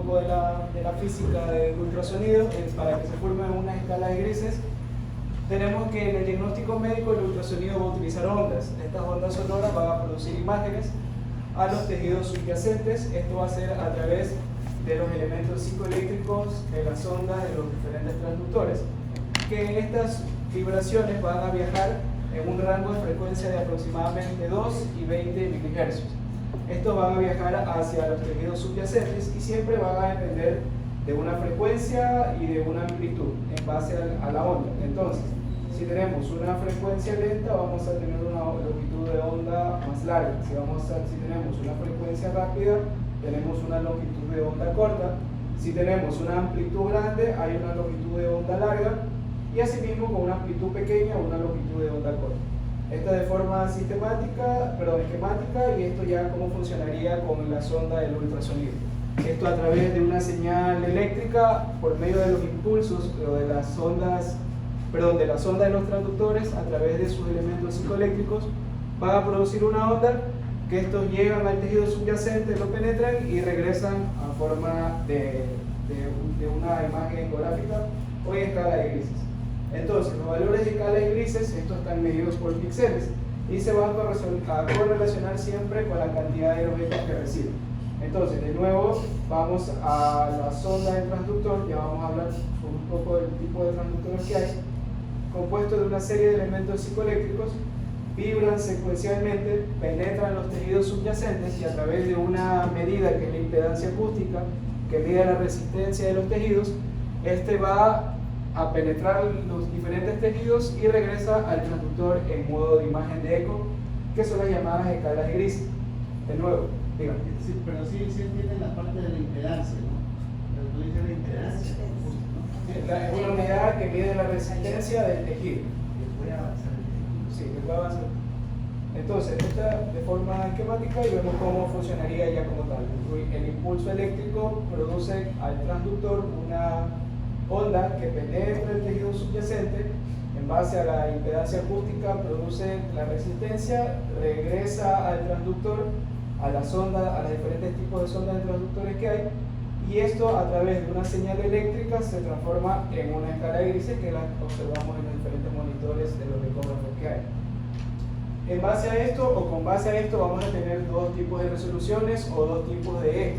poco de la física del ultrasonido, para que se formen una escala de grises, tenemos que en el diagnóstico médico el ultrasonido va a utilizar ondas. Estas ondas sonoras van a producir imágenes a los tejidos subyacentes. Esto va a ser a través de los elementos psicoeléctricos de las ondas de los diferentes transductores, que estas vibraciones van a viajar en un rango de frecuencia de aproximadamente 2 y 20 MHz. Estos van a viajar hacia los tejidos subyacentes y siempre van a depender de una frecuencia y de una amplitud en base a la onda. Entonces, si tenemos una frecuencia lenta, vamos a tener una longitud de onda más larga. Si tenemos una frecuencia rápida, tenemos una longitud de onda corta. Si tenemos una amplitud grande, hay una longitud de onda larga, y asimismo con una amplitud pequeña, una longitud de onda corta. Esto de forma esquemática, y esto ya cómo funcionaría con la sonda del ultrasonido. Esto a través de una señal eléctrica por medio de los impulsos de las ondas, de la sonda de los transductores, a través de sus elementos psicoeléctricos, van a producir una onda que estos llegan al tejido subyacente, lo penetran y regresan a forma de una imagen ecográfica o en escala de grises. Entonces, los valores de escala de grises, estos están medidos por píxeles y se van a correlacionar siempre con la cantidad de objetos que reciben. Entonces, de nuevo, vamos a la sonda del transductor. Ya vamos a hablar un poco del tipo de transductores que hay, compuesto de una serie de elementos psicoeléctricos, vibran secuencialmente, penetran los tejidos subyacentes y a través de una medida que es la impedancia acústica, que mide la resistencia de los tejidos, este va a penetrar los diferentes tejidos y regresa al transductor en modo de imagen de eco, que son las llamadas escalas de grises. De nuevo, dígame. Sí, pero sí entienden la parte de la impedancia, ¿no? Pero tú dices la impedancia. Es una unidad que mide la resistencia del tejido. Voy a avanzar. Sí, que puede avanzar. Entonces, esta de forma esquemática y vemos cómo funcionaría ya como tal. El impulso eléctrico produce al transductor una onda que penetra el tejido subyacente. En base a la impedancia acústica produce la resistencia, regresa al transductor, a la sonda, a los diferentes tipos de sondas de transductores que hay, y esto a través de una señal eléctrica se transforma en una escala de grises que la observamos en los diferentes monitores de los ecógrafos que hay. En base a esto, o con base a esto, vamos a tener dos tipos de resoluciones o dos tipos de eje.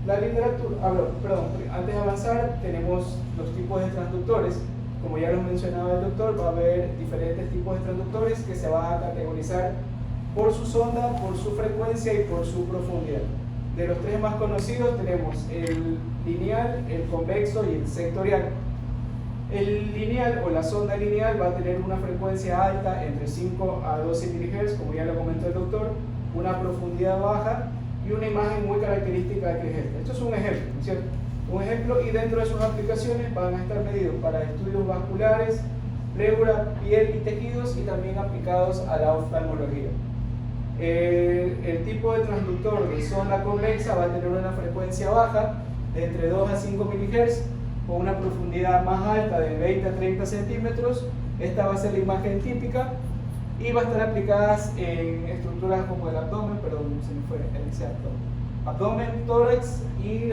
La literatura, antes de avanzar, tenemos los tipos de transductores. Como ya lo mencionaba el doctor, va a haber diferentes tipos de transductores que se van a categorizar por su sonda, por su frecuencia y por su profundidad. De los tres más conocidos tenemos el lineal, el convexo y el sectorial. El lineal o la sonda lineal va a tener una frecuencia alta entre 5 a 12 MHz, como ya lo comentó el doctor, una profundidad baja y una imagen muy característica de que es esta. Esto es un ejemplo, ¿no es cierto? Un ejemplo, y dentro de sus aplicaciones van a estar medidos para estudios vasculares, pleura, piel y tejidos, y también aplicados a la oftalmología. El tipo de transductor de sonda convexa va a tener una frecuencia baja de entre 2 a 5 MHz con una profundidad más alta de 20 a 30 centímetros. Esta va a ser la imagen típica y va a estar aplicadas en estructuras como el abdomen, se me fue el abdomen, tórax y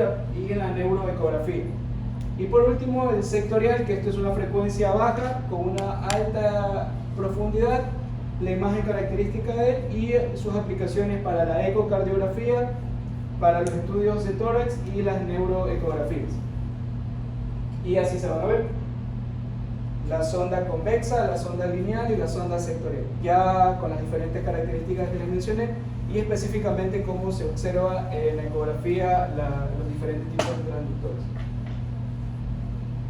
en la neuroecografía. Y por último, el sectorial, que esto es una frecuencia baja con una alta profundidad, la imagen característica de él y sus aplicaciones para la ecocardiografía, para los estudios de tórax y las neuroecografías. Y así se van a ver: la sonda convexa, la sonda lineal y la sonda sectorial, ya con las diferentes características que les mencioné y específicamente cómo se observa en la ecografía los diferentes tipos de transductores.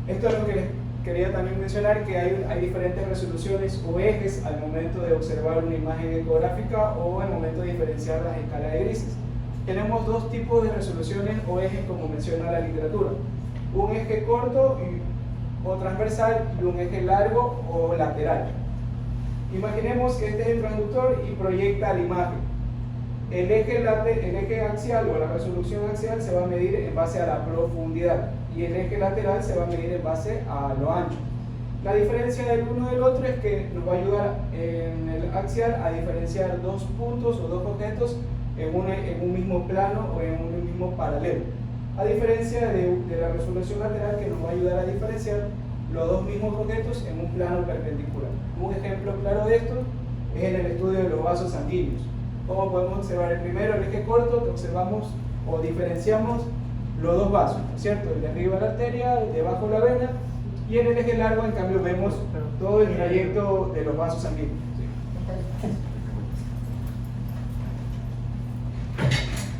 Esto es lo que les quería también mencionar, que hay diferentes resoluciones o ejes al momento de observar una imagen ecográfica o al momento de diferenciar las escalas de grises. Tenemos dos tipos de resoluciones o ejes, como menciona la literatura: un eje corto o transversal y un eje largo o lateral. Imaginemos que este es el transductor y proyecta la imagen. El eje axial o la resolución axial se va a medir en base a la profundidad y el eje lateral se va a medir en base a lo ancho. La diferencia del uno del otro es que nos va a ayudar en el axial a diferenciar dos puntos o dos objetos en un mismo plano o en un mismo paralelo. a diferencia de la resolución lateral, que nos va a ayudar a diferenciar los dos mismos objetos en un plano perpendicular. Un ejemplo claro de esto es en el estudio de los vasos sanguíneos. Como podemos observar, el primero, el eje corto, que observamos o diferenciamos los dos vasos, ¿cierto? El de arriba la arteria, el de abajo la vena, y en el eje largo, en cambio, vemos todo el trayecto de los vasos sanguíneos.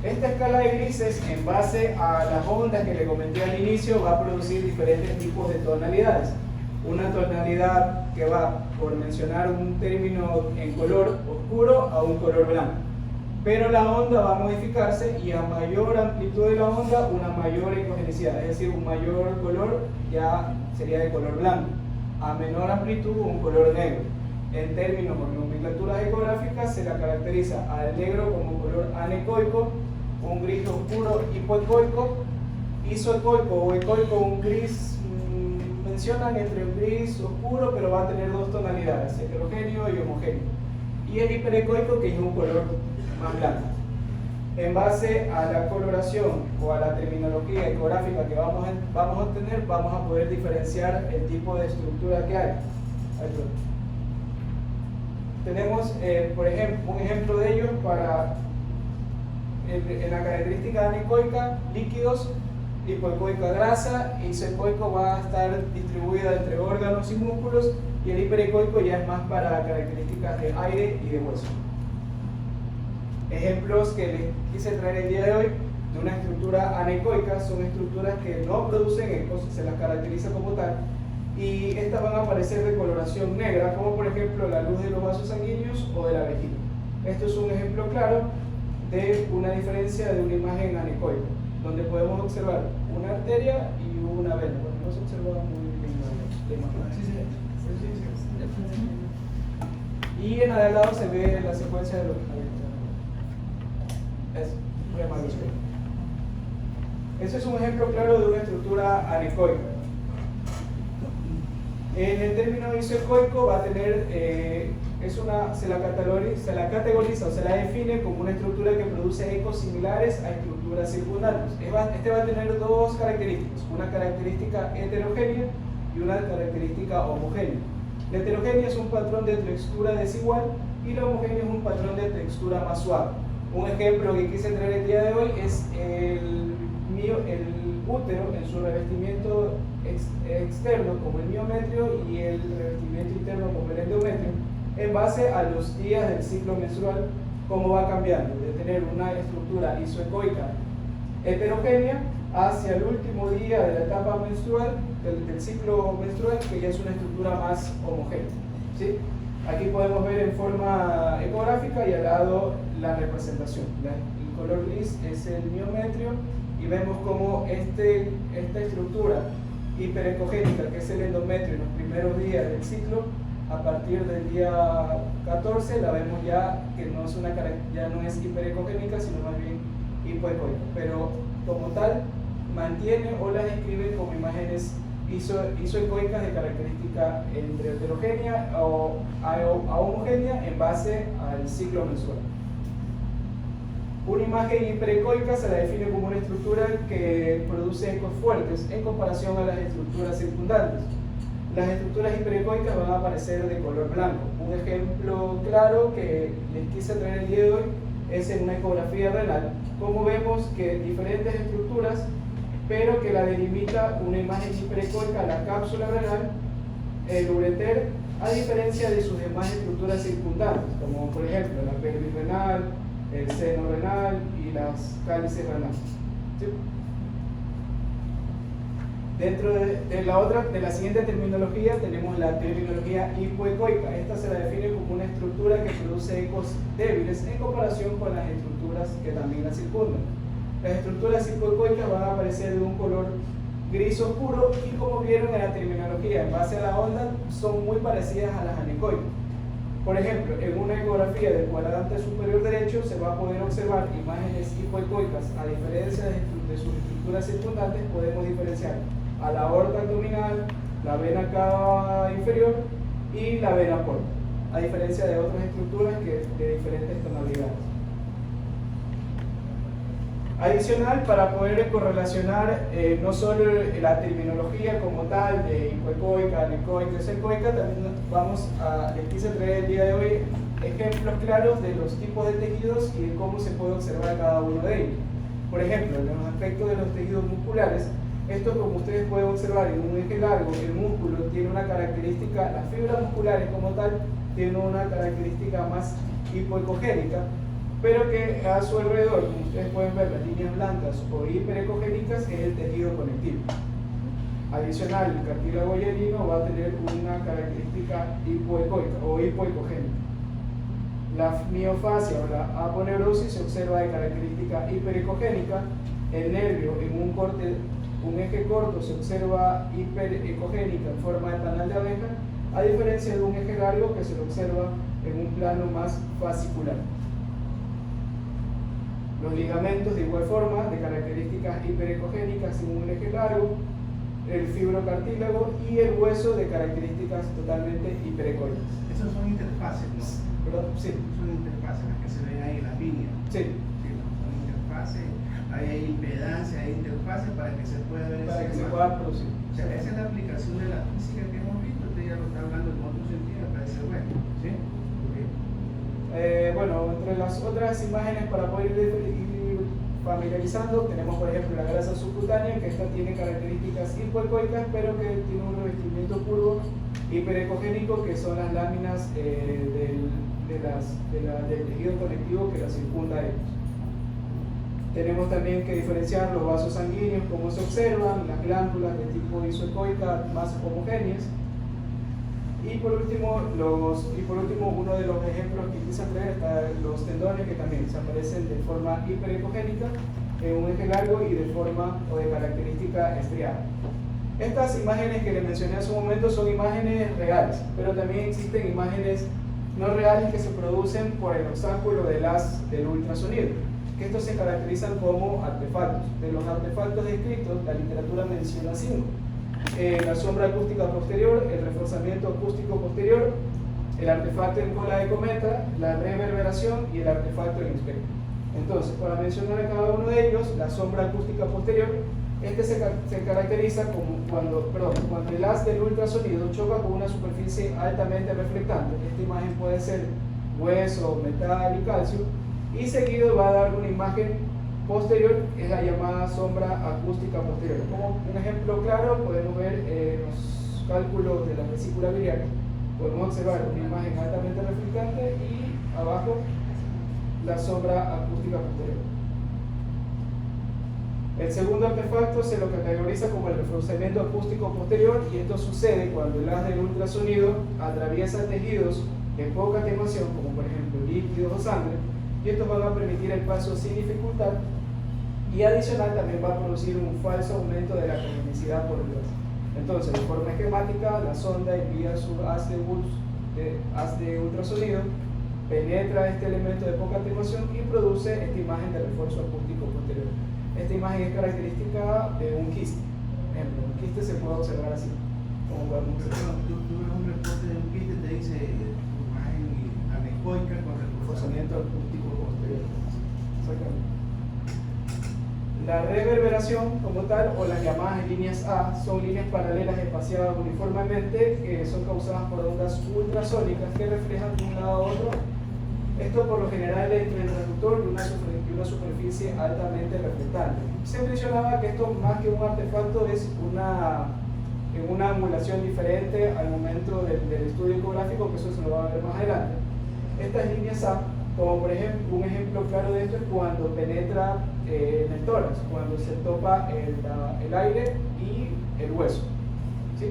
Esta escala de grises, en base a las ondas que le comenté al inicio, va a producir diferentes tipos de tonalidades. Una tonalidad que va, por mencionar un término, en color oscuro a un color blanco. Pero la onda va a modificarse y a mayor amplitud de la onda, una mayor ecogenicidad, es decir, un mayor color ya sería de color blanco. A menor amplitud, un color negro. En términos de nomenclaturas ecográficas, se la caracteriza al negro como color anecoico, un gris oscuro hipoecoico, isoecoico o ecoico, un gris, mencionan entre un gris oscuro, pero va a tener dos tonalidades, heterogéneo y homogéneo. Y el hiperecoico, que es un color más blanco. En base a la coloración o a la terminología ecográfica que vamos a obtener, vamos a poder diferenciar el tipo de estructura que hay. Tenemos, por ejemplo, un ejemplo de ello para en la característica anecoica, líquidos, hipoecoica, grasa, isoecoico va a estar distribuida entre órganos y músculos, y el hiperecoico ya es más para características de aire y de hueso. Ejemplos que les quise traer el día de hoy de una estructura anecoica son estructuras que no producen ecos, se las caracteriza como tal, y estas van a aparecer de coloración negra, como por ejemplo la luz de los vasos sanguíneos o de la vejiga. Esto es un ejemplo claro de una diferencia de una imagen anecoica, donde podemos observar una arteria y una vena. Bueno, no se observa muy bien la imagen. Y en al lado se ve la secuencia de los Ese es un ejemplo claro de una estructura anecoica. En el término isoecoico va a tener, se la categoriza o se la define como una estructura que produce ecos similares a estructuras circundantes. Este va a tener dos características, una característica heterogénea y una característica homogénea. La heterogénea es un patrón de textura desigual y la homogénea es un patrón de textura más suave. Un ejemplo que quise traer el día de hoy es el útero en su revestimiento externo como el miometrio y el revestimiento interno como el endometrio, en base a los días del ciclo menstrual, cómo va cambiando de tener una estructura isoecoica heterogénea hacia el último día de la etapa menstrual, del ciclo menstrual, que ya es una estructura más homogénea, ¿sí? Aquí podemos ver en forma ecográfica y al lado la representación. El color gris es el miometrio y vemos como esta estructura hiperecogénica, que es el endometrio en los primeros días del ciclo, a partir del día 14 la vemos ya que ya no es hiperecogénica, sino más bien hipoecoica, pero como tal mantiene o la describe como imágenes isoecoicas de característica entre heterogénea o a homogénea en base al ciclo menstrual. Una imagen hiperecoica se la define como una estructura que produce ecos fuertes en comparación a las estructuras circundantes. Las estructuras hiperecoicas van a aparecer de color blanco. Un ejemplo claro que les quise traer el día de hoy es en una ecografía renal, como vemos que diferentes estructuras, pero que la delimita una imagen hiperecoica, la cápsula renal, el ureter, a diferencia de sus demás estructuras circundantes, como por ejemplo la pelvis renal, el seno renal y las cálices renales. ¿Sí? Dentro de la siguiente terminología tenemos la terminología hipoecoica. Esta se la define como una estructura que produce ecos débiles en comparación con las estructuras que también la circundan. Las estructuras hipoecoicas van a aparecer de un color gris oscuro y, como vieron en la terminología en base a la onda, son muy parecidas a las anecoicas. Por ejemplo, en una ecografía del cuadrante superior derecho se va a poder observar imágenes hipoecoicas. A diferencia de sus estructuras circundantes, podemos diferenciar a la aorta abdominal, la vena cava inferior y la vena porta, a diferencia de otras estructuras de diferentes tonalidades. Adicional, para poder correlacionar no solo la terminología como tal de hipoecoica, anecoica, secoica, también les quise traer el día de hoy ejemplos claros de los tipos de tejidos y de cómo se puede observar cada uno de ellos. Por ejemplo, en los aspectos de los tejidos musculares, esto, como ustedes pueden observar en un eje largo, el músculo tiene una característica, las fibras musculares como tal tienen una característica más hipoecogénica, pero que a su alrededor, como ustedes pueden ver, las líneas blancas o hiperecogénicas es el tejido conectivo. Adicional, el cartílago hialino va a tener una característica hipoecoica o hipoecogénica. La miofasia o la aponeurosis se observa de característica hiperecogénica. El nervio en un eje corto se observa hiperecogénica en forma de panal de abeja, a diferencia de un eje largo que se lo observa en un plano más fascicular. Los ligamentos de igual forma, de características hiperecogénicas en un eje largo, el fibrocartílago y el hueso de características totalmente hiperecoicas. Esos son interfaces, ¿no? ¿Perdón? Sí. Son interfaces las que se ven ahí en las líneas. Sí. Sí, ¿no? Son interfaces, ahí hay impedancia, hay interfaces para que se pueda ver Para ese que se mapa. pueda producir. O sea, esa es la aplicación de la física que hemos visto, usted ya lo está hablando en otro sentido, me parece bueno, ¿sí? Bueno, entre las otras imágenes para poder ir familiarizando, tenemos por ejemplo la grasa subcutánea, que esta tiene características hipoecoicas, pero que tiene un revestimiento curvo hiperecogénico, que son las láminas del tejido conectivo que la circunda a ellos. Tenemos también que diferenciar los vasos sanguíneos, como se observan, las glándulas de tipo isoecoica más homogéneas. Y por último, uno de los ejemplos que quise traer está los tendones, que también se aparecen de forma hiperecogénica en un eje largo y de forma o de característica estriada. Estas imágenes que les mencioné hace un momento son imágenes reales, pero también existen imágenes no reales que se producen por el obstáculo del ultrasonido, que estos se caracterizan como artefactos. De los artefactos descritos, la literatura menciona 5. La sombra acústica posterior, el reforzamiento acústico posterior, el artefacto en cola de cometa, la reverberación y el artefacto en espejo. Entonces, para mencionar cada uno de ellos, la sombra acústica posterior, se caracteriza como cuando el haz del ultrasonido choca con una superficie altamente reflectante. Esta imagen puede ser hueso, metal y calcio, y seguido va a dar una imagen posterior, es la llamada sombra acústica posterior. Como un ejemplo claro, podemos ver los cálculos de la vesícula biliar. Podemos observar una imagen altamente reflectante y abajo la sombra acústica posterior. El segundo artefacto se lo categoriza como el reforzamiento acústico posterior, y esto sucede cuando el haz del ultrasonido atraviesa tejidos de poca quemación, como por ejemplo líquidos o sangre, y estos van a permitir el paso sin dificultad, y adicional también va a producir un falso aumento de la luminosidad por el gas. Entonces, de forma esquemática, la sonda envía su haz de ultrasonido, penetra este elemento de poca quemación y produce esta imagen de refuerzo acústico posterior. Esta imagen es característica de un quiste. Por ejemplo, un quiste se puede observar así, como podemos observar. Tú ves un reporte de un quiste, te dice imagen anecoica con Reforzamiento acústico posterior. Exactamente. La reverberación como tal, o las llamadas líneas A, son líneas paralelas espaciadas uniformemente que son causadas por ondas ultrasónicas que reflejan de un lado a otro. Esto por lo general entre el transductor y una superficie altamente reflectante. Se mencionaba que esto, más que un artefacto, es una angulación diferente al momento del estudio ecográfico, que eso se lo va a ver más adelante. Estas líneas A, como por ejemplo, un ejemplo claro de esto es cuando penetra en el tórax, cuando se topa el aire y el hueso, ¿sí?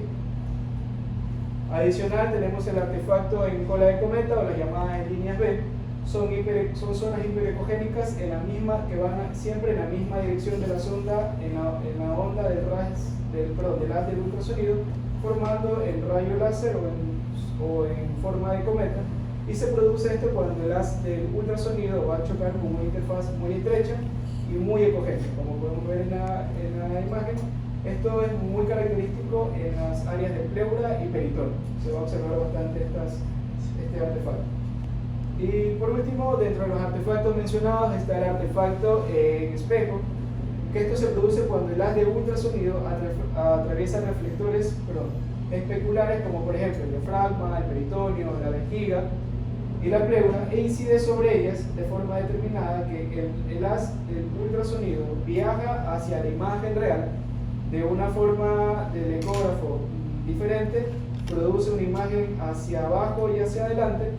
Adicional, tenemos el artefacto en cola de cometa, o las llamadas líneas B. Son zonas hiperecogénicas que van siempre en la misma dirección de la sonda, en la onda del haz del ultrasonido, formando el rayo láser o en forma de cometa. Y se produce esto cuando el haz del ultrasonido va a chocar con una interfaz muy estrecha y muy ecogénica, como podemos ver en la imagen. Esto es muy característico en las áreas de pleura y peritón. Se va a observar bastante este artefacto. Y por último, dentro de los artefactos mencionados está el artefacto en espejo, que esto se produce cuando el haz de ultrasonido atraviesa reflectores especulares, como por ejemplo el diafragma, el peritoneo, la vejiga y la pleura, e incide sobre ellas de forma determinada que el haz del ultrasonido viaja hacia la imagen real de una forma del ecógrafo diferente, produce una imagen hacia abajo y hacia adelante,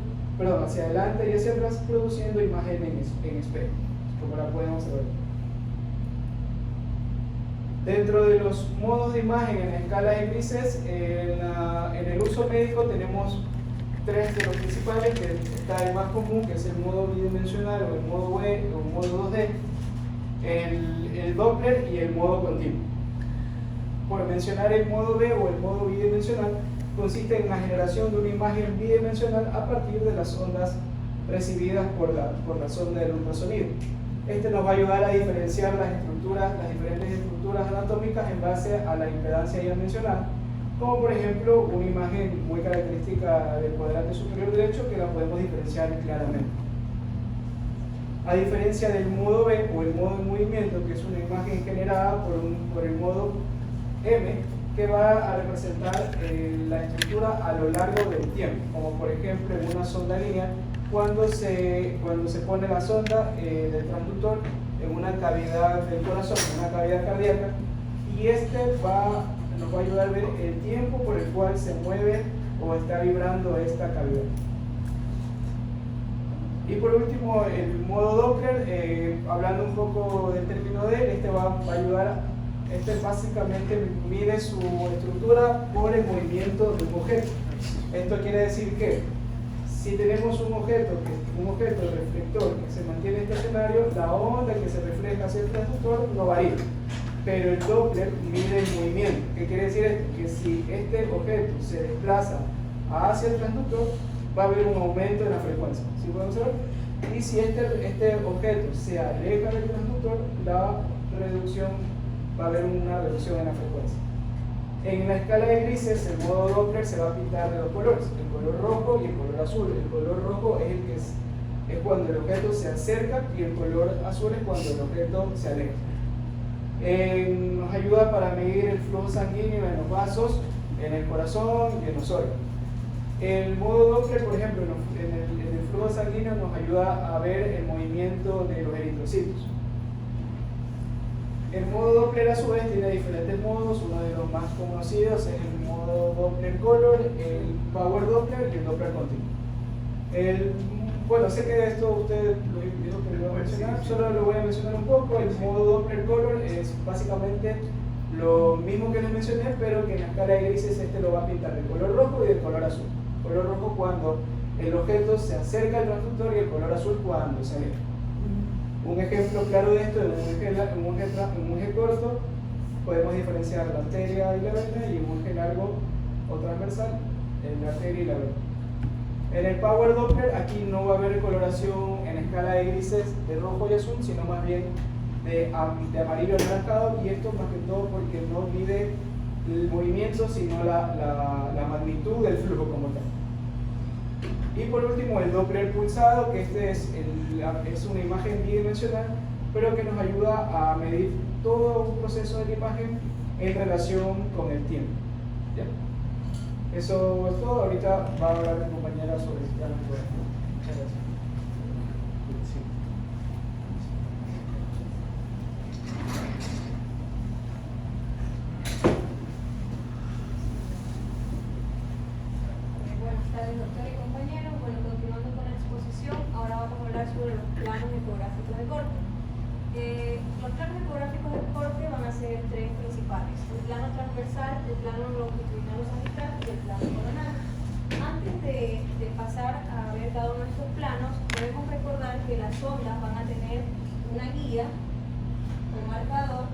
hacia adelante y hacia atrás, produciendo imagen en espejo, como la podemos ver. Dentro de los modos de imagen en la escala de grises, en el uso médico tenemos tres de los principales, que está el más común, que es el modo bidimensional o el modo B o el modo 2D, el Doppler y el modo continuo. Por mencionar el modo B o el modo bidimensional, consiste en la generación de una imagen bidimensional a partir de las ondas recibidas por la sonda del ultrasonido. Este nos va a ayudar a diferenciar las diferentes estructuras anatómicas en base a la impedancia ya mencionada, como por ejemplo una imagen muy característica del cuadrante superior derecho que la podemos diferenciar claramente. A diferencia del modo B o el modo en movimiento, que es una imagen generada por el modo M, que va a representar la estructura a lo largo del tiempo, como por ejemplo en una sonda lineal, cuando se pone la sonda del transductor en una cavidad del corazón, en una cavidad cardíaca, y nos va a ayudar a ver el tiempo por el cual se mueve o está vibrando esta cavidad. Y por último, el modo Doppler, hablando un poco del término de él, este va a ayudar, básicamente mide su estructura por el movimiento de un objeto. Esto quiere decir que si tenemos un objeto reflector que se mantiene estacionario, la onda que se refleja hacia el transductor no varía. Pero el Doppler mide el movimiento. ¿Qué quiere decir esto? Que si este objeto se desplaza hacia el transductor, va a haber un aumento en la frecuencia. ¿Sí podemos ver? Y si este objeto se aleja del transductor, va a haber una reducción en la frecuencia. En la escala de grises, el modo Doppler se va a pintar de dos colores, el color rojo y el color azul. El color rojo es cuando el objeto se acerca y el color azul es cuando el objeto se aleja. Nos ayuda para medir el flujo sanguíneo en los vasos, en el corazón y en los órganos. El modo Doppler, por ejemplo, en el flujo sanguíneo nos ayuda a ver el movimiento de los eritrocitos. El modo Doppler a su vez tiene diferentes modos. Uno de los más conocidos es el modo Doppler Color, el Power Doppler y el Doppler Continuo. Bueno, sé que de esto ustedes lo voy a mencionar, solo lo voy a mencionar un poco. El modo Doppler Color es básicamente lo mismo que les mencioné, pero que en la escala de grises lo va a pintar de color rojo y de color azul. Color rojo cuando el objeto se acerca al transductor y el color azul cuando se aleja. Un ejemplo claro de esto, en un eje corto podemos diferenciar la arteria y la vena, y en un eje largo o transversal, la arteria y la vena. En el Power Doppler aquí no va a haber coloración en escala de grises de rojo y azul, sino más bien de amarillo anaranjado, y esto más que todo porque no mide el movimiento, sino la magnitud del flujo como tal. Y por último, el Doppler pulsado, que es una imagen bidimensional, pero que nos ayuda a medir todo un proceso de la imagen en relación con el tiempo. ¿Ya? Eso es todo. Ahorita va a hablar mi compañera sobre el plano ecográfico. Muchas gracias. Buenas tardes, doctor y compañeros. Bueno, continuando con la exposición, ahora vamos a hablar sobre los planos ecográficos de corte. Los planos ecográficos de corte van a ser tres principales: el plano transversal, el plano longitudinal o sagittal y el plano coronal. Antes de pasar a ver cada uno de estos planos, debemos recordar que las ondas van a tener una guía, un marcador,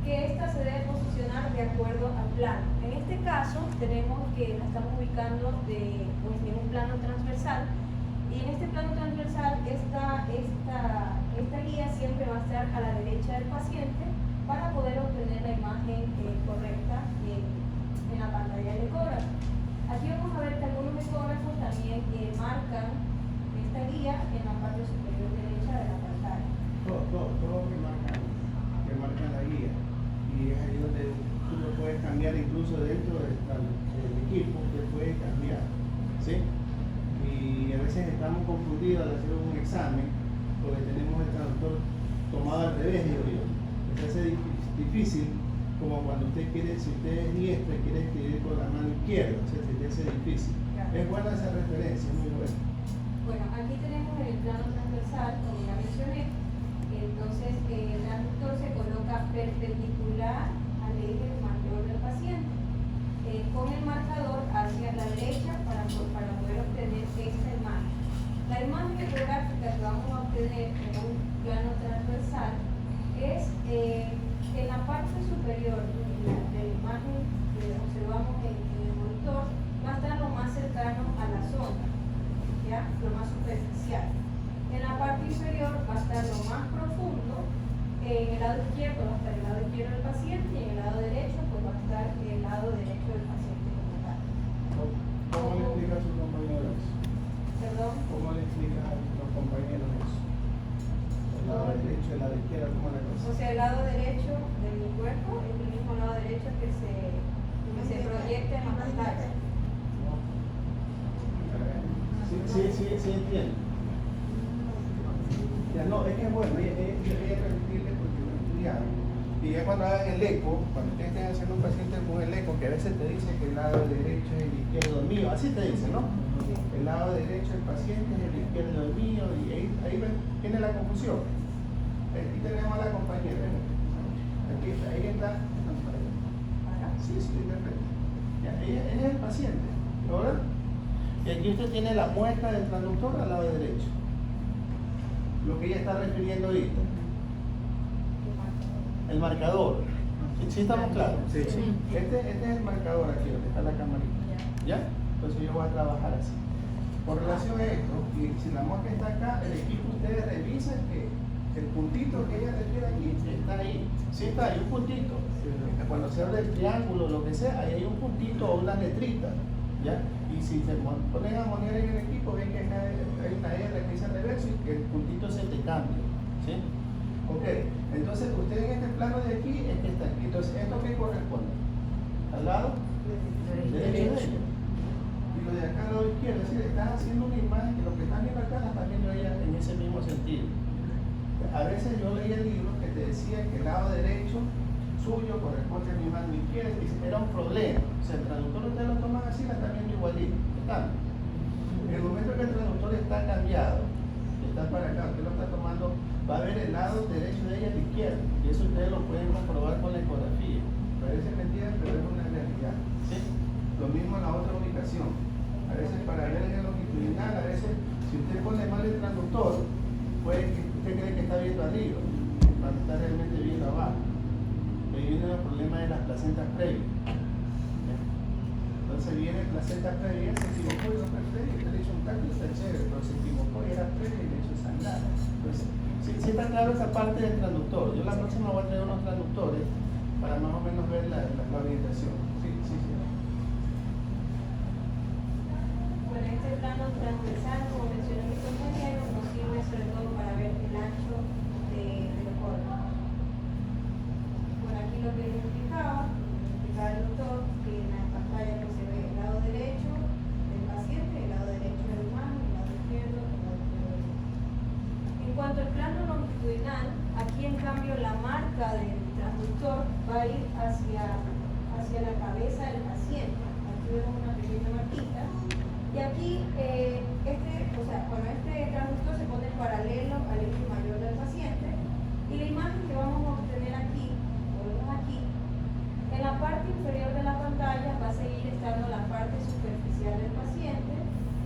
que ésta se debe posicionar de acuerdo al plano. En este caso tenemos que la estamos ubicando en un plano transversal, y en este plano transversal esta guía siempre va a estar a la derecha del paciente para poder obtener la imagen correcta en la pantalla del ecógrafo. Aquí vamos a ver que algunos ecógrafos también marcan esta guía incluso dentro del equipo que puede cambiar, ¿sí? Y a veces estamos confundidos al hacer un examen porque tenemos el traductor tomado al revés, digo yo. Se hace difícil, como cuando usted quiere, si usted es diestro y quiere escribir con la mano izquierda, o sea, se te hace difícil. Claro. Es buena esa referencia, es muy buena. Bueno, aquí tenemos el plano transversal, como ya mencioné. Entonces, el traductor se coloca perpendicular al eje mayor del paciente, con el marcador hacia la derecha para poder obtener esta imagen. La imagen ecográfica que vamos a obtener en un plano transversal es en la parte superior de la imagen que observamos en el monitor, va a estar lo más cercano a la zona, ¿ya? Lo más superficial. En la parte inferior va a estar lo más profundo. En el lado izquierdo va a estar el lado izquierdo del paciente y en el lado derecho pues va a estar el lado derecho del paciente como tal. ¿Cómo le explica a sus compañeros eso? Perdón. ¿Cómo le explica a los compañeros eso? El lado derecho, el lado izquierdo, ¿cómo la O cosa? sea, el lado derecho de mi cuerpo es el mismo lado derecho que se proyecta en la pantalla. Sí, entiendo. Ya, no, es que bueno, ella repetirle porque lo estudiaron. Y ya cuando hagan el eco, cuando ustedes estén haciendo un paciente con el eco, que a veces te dice que el lado derecho es el izquierdo mío, así te dice, ¿no? El lado derecho del paciente es el izquierdo mío, y ahí viene la confusión. Aquí tenemos a la compañera, ¿eh? Aquí está, ahí está. Sí, perfecto. Ya, ella es el paciente, ¿verdad? Y aquí usted tiene la muestra del traductor al lado derecho. Lo que ella está refiriendo ahorita. El marcador. ¿Sí estamos claros? Sí. Este es el marcador aquí, donde está la camarita. ¿Ya? Entonces yo voy a trabajar así. Con relación a esto, y si la muestra está acá, el equipo ustedes revisan que el puntito que ella refiere aquí está ahí. Sí está ahí, un puntito. Cuando se abre el triángulo, lo que sea, ahí hay un puntito o una letrita. ¿Ya? Y si se ponen a moneda en el equipo, ven que acá hay una R que dice reverso y que el puntito se te cambia. ¿Sí? Ok. Entonces, usted en este plano de aquí es que está aquí. Entonces, ¿esto qué corresponde? ¿Al lado? Derecho de ella. Y lo de acá al lado izquierdo. Es decir, estás haciendo una imagen que lo que están viendo acá la están viendo ella en ese mismo sentido. A veces yo leía libros que te decían que el lado derecho suyo corresponde a mi mano izquierda y era un problema. O sea, el traductor ustedes lo toman así, la están viendo igualito. ¿Está? En el momento que el traductor está cambiado, está para acá, usted lo está tomando, va a ver el lado derecho de ella a la izquierda. Y eso ustedes lo pueden comprobar con la ecografía. Parece mentira, pero es una realidad. ¿Sí? Lo mismo en la otra ubicación. A veces para ver en el longitudinal, a veces si usted pone mal el traductor, puede que usted cree que está viendo arriba, cuando está realmente viendo abajo. Ahí viene el problema de las placentas previas. Entonces viene placenta previa, se equivocó y no fue previa, usted le hizo un cálculo, está chévere, pero se equivocó y era previa y le hizo sangrar. Entonces, sí está claro esa parte del traductor. Yo la próxima voy a traer unos traductores para más o menos ver la orientación. Sí. Bueno, este plano transversal, como mencionó mi compañero, nos sirve sobre todo para ver el ancho del corte. Bueno, aquí lo que les explicaba el doctor, que en la pantalla pues, se ve el lado derecho del paciente, el lado derecho de la imagen, el lado izquierdo, el lado izquierdo. En cuanto al plano longitudinal, aquí en cambio la marca del transductor va a ir hacia la cabeza del paciente. Aquí vemos una pequeña marquita. Y aquí, este transductor se pone paralelo al eje mayor del paciente. Y la imagen que vamos a obtener aquí, volvemos aquí, en la parte inferior de la pantalla va a seguir estando la parte superficial del paciente.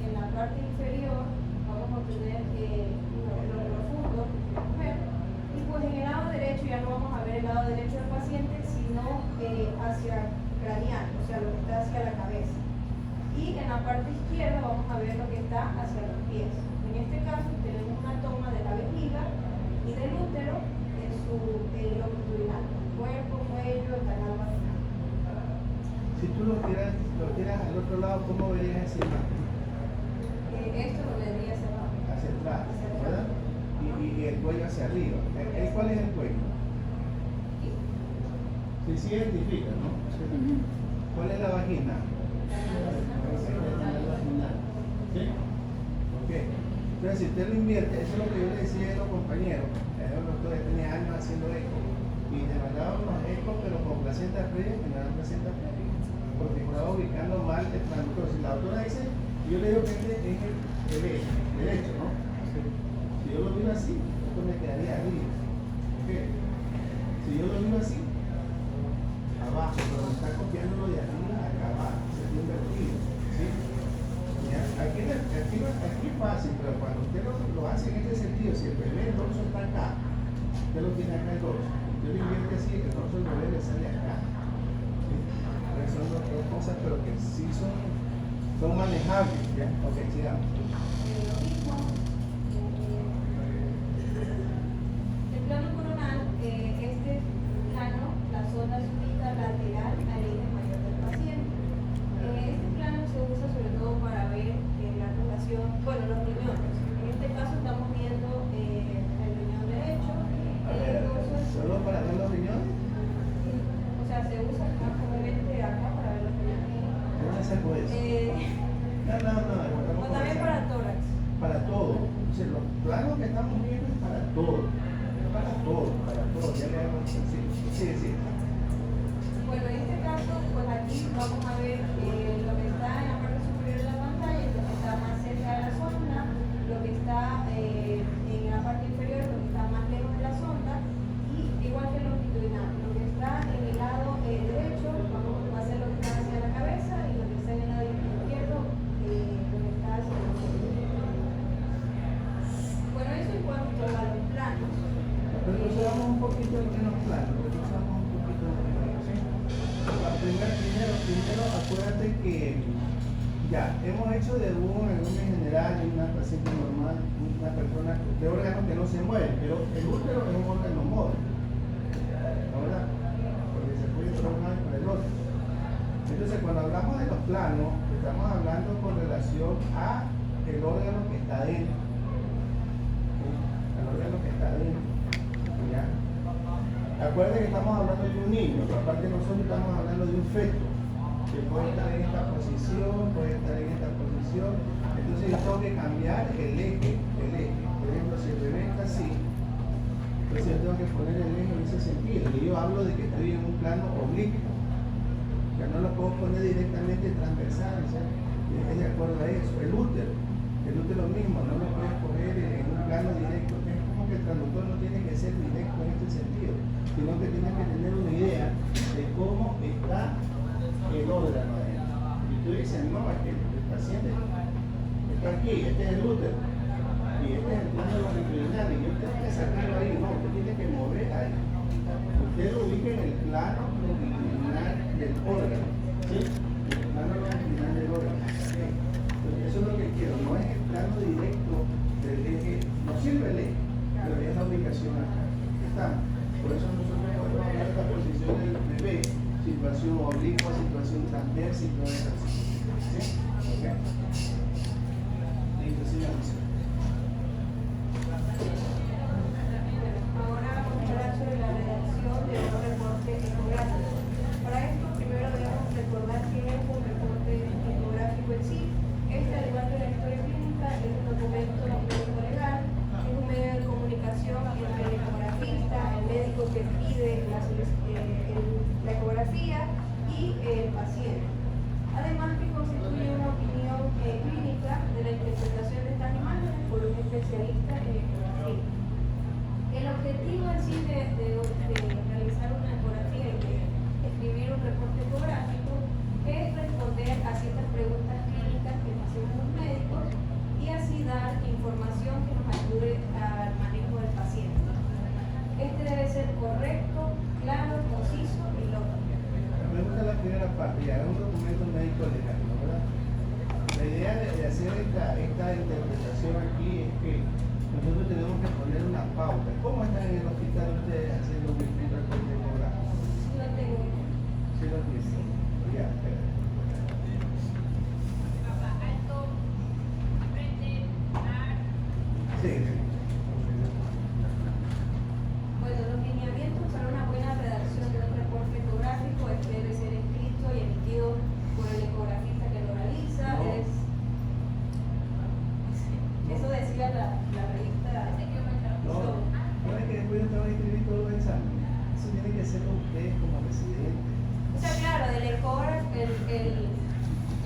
En la parte inferior vamos a obtener lo profundo que queremos ver. Y pues en el lado derecho ya no vamos a ver el lado derecho del paciente, sino hacia craneal, o sea, lo que está hacia la cabeza. Y en la parte izquierda vamos a ver lo que está hacia los pies. En este caso tenemos una toma de la vejiga y del útero en su longitudinal, cuerpo, cuello, el canal vaginal. Si tú lo tiras al otro lado, ¿cómo verías esa imagen? Esto lo debería ser Hacia atrás, ¿verdad? Y el cuello hacia arriba. ¿Cuál es el cuello? Sí identifica, ¿no? ¿Cuál es la vagina? ¿Sí? Ok. Entonces, si usted lo invierte, eso es lo que yo le decía a los compañeros. El doctor ya tenía años haciendo eco. Y te mandaban unos ecos, pero con placenta previa, que no eran placenta previa. Porque estaba ubicando mal el transductor. Si la doctora dice, yo le digo que este es el derecho, ¿no? Si yo lo miro así, esto me quedaría arriba. ¿Ok? Si yo lo miro así, abajo, pero me está copiando lo de arriba acá abajo, se está invertido. ¿Sí? Ya, aquí es fácil, pero cuando usted lo hace en este sentido, si el bebé el dorso está acá, usted lo tiene acá el dorso. Usted lo invierte así, el dorso del bebé le sale acá. ¿Sí? Entonces son dos cosas, pero que sí son manejables. ¿Ya? Ok, sigamos. Lo mismo, el plano coronal, este plano, la zona se ubica lateral al eje mayor del paciente. Este plano se usa sobre todo para ver la relación, bueno, los riñones. En este caso estamos viendo el riñón derecho, el dorso del ¿Solo para ver los riñones? o sea, se usa acá, obviamente acá para ver los riñones. ¿Cómo se puede eso? No. O también para tórax. Para todo. Entonces, los planos que estamos viendo es para todo. Para todo. Ya le hago sí. Bueno, en este caso, pues aquí vamos a ver lo que está en la parte superior de la pantalla, lo que está más cerca de la sonda, lo que está en la parte inferior, lo que está más lejos de la sonda, y igual que longitudinal, lo que está en el lado derecho va a ser lo que está hacia la cabeza, y lo que está en el lado izquierdo, lo que está hacia el cuello. Bueno, eso en cuanto a los planos. Pero usamos un poquito menos plano, ¿sí? Primero, acuérdate que ya, hemos hecho de un general y una paciente normal, una persona de órganos que no se mueven, pero el útero es un órgano móvil, ¿no verdad? Porque se puede trabajar con el otro. Entonces, cuando hablamos de los planos, estamos hablando con relación a el órgano que está dentro. ¿Sí? El órgano que está dentro. ¿Ya? Acuérdense que estamos hablando de un niño, pero aparte nosotros estamos hablando de un feto, que puede estar en esta posición, puede estar en esta posición. Entonces yo tengo que cambiar el eje. Por ejemplo, si el bebé está así, entonces yo tengo que poner el eje en ese sentido. Y yo hablo de que estoy en un plano oblicuo. Ya no lo puedo poner directamente transversal, o sea, es de acuerdo a eso. El útero mismo, no lo puedes poner en un plano directo. Es como que el transductor no tiene que ser directo en este sentido, sino que tiene que tener una idea de cómo está el órgano adentro. Y tú dices, no, es que el paciente está aquí, este es el útero, y este es el plano longitudinal, y yo tengo que sacarlo ahí, no, usted tiene que mover ahí. Usted lo ubica en el plano longitudinal del órgano, ¿sí? El plano longitudinal del órgano. ¿Sí? Entonces, eso es lo que quiero, no es el plano directo del eje, no sirve el eje, pero es la ubicación acá. Está. Por eso nosotros podemos hablar de la posición del bebé, situación oblicua, situación transversa y todo eso. ¿Sí? ¿Ok? Listo, sigamos. Ahora vamos a hablar sobre la redacción de un reporte ecográfico. Para esto, primero debemos recordar qué es un reporte ecográfico en sí. Este, al igual que la historia clínica, es un documento médico-legal, es un medio de comunicación entre el ecografista, el médico que pide la ecografía y el paciente. Además que constituye una opinión clínica de la interpretación de estas imágenes por un especialista en ecografía. El objetivo en sí de realizar una ecografía y de escribir un reporte ecográfico es responder a ciertas preguntas clínicas que nos hacen los médicos y así dar información que nos ayude al manejo del paciente. Este debe ser correcto, claro, conciso y lógico. Me gusta la primera parte, ya es un documento médico legal, ¿no verdad? La idea de hacer esta interpretación aquí es que nosotros tenemos que poner una pauta. ¿Cómo están en el hospital ustedes haciendo un reporte ecográfico? No tengo. ¿Sí lo tienen? Ya, espera. Sí. Bueno, los lineamientos para una buena redacción de un reporte ecográfico es que debe ser escrito y emitido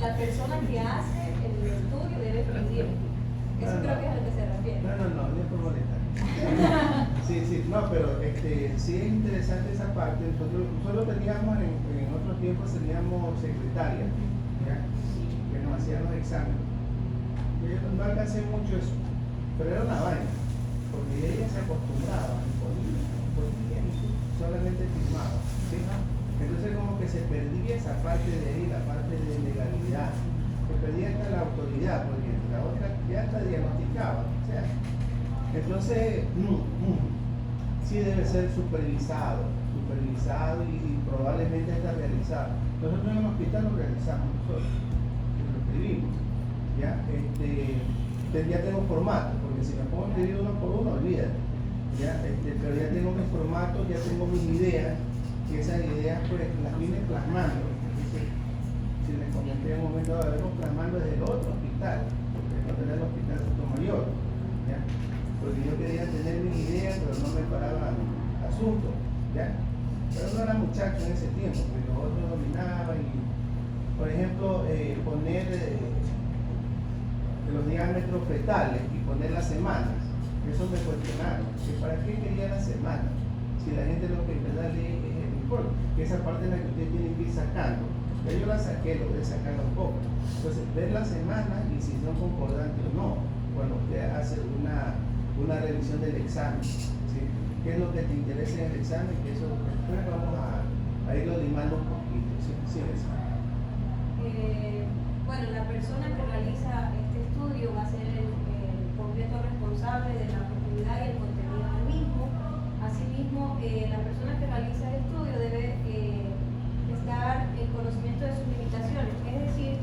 la persona que hace el estudio debe escribir. Eso creo que es a lo que se refiere. No, no es por molestar. Sí, no, pero sí es interesante esa parte. Nosotros teníamos en otros tiempos teníamos secretarias, ¿ya? Que nos hacían los exámenes. Yo no alcancé mucho eso, pero era una vaina, porque ella se acostumbraba, ponía y solamente firmaba, ¿sí? Entonces como que se perdía esa parte de ahí, la parte de legalidad, se perdía hasta la autoridad, porque la otra ya hasta diagnosticaba, o sea, entonces sí debe ser supervisado y probablemente hasta realizado. Nosotros en el hospital lo realizamos nosotros, lo escribimos, ya, ya tengo formato, porque si me pongo a escribir uno por uno, olvídate, ya, pero ya tengo mis formatos, ya tengo mis ideas, y esas ideas pues las vine plasmando. Si les comenté en un momento dado, vengo plasmando desde el otro hospital, porque no tenía el hospital Sotomayor, ¿ya? Porque yo quería tener mis ideas, pero no me paraban asuntos, ¿ya? Pero no era muchacho en ese tiempo, porque los otros dominaban y, por ejemplo, poner los diámetros fetales y poner las semanas, eso me cuestionaron, que para qué quería las semanas, si la gente lo que en verdad lee es el informe, que esa parte es la que usted tiene que ir sacando. Ya yo la saqué, lo voy a sacar un poco. Entonces, ver las semanas y si son concordantes o no, cuando usted hace una revisión del examen, ¿sí? ¿Qué es lo que te interesa en el examen? Que eso después vamos a irlo limando un poquito, ¿sí? Bueno, la persona que realiza este estudio va a ser el completo responsable de la profundidad y el contenido del mismo. Asimismo, la persona que realiza el estudio debe estar en conocimiento de sus limitaciones, es decir,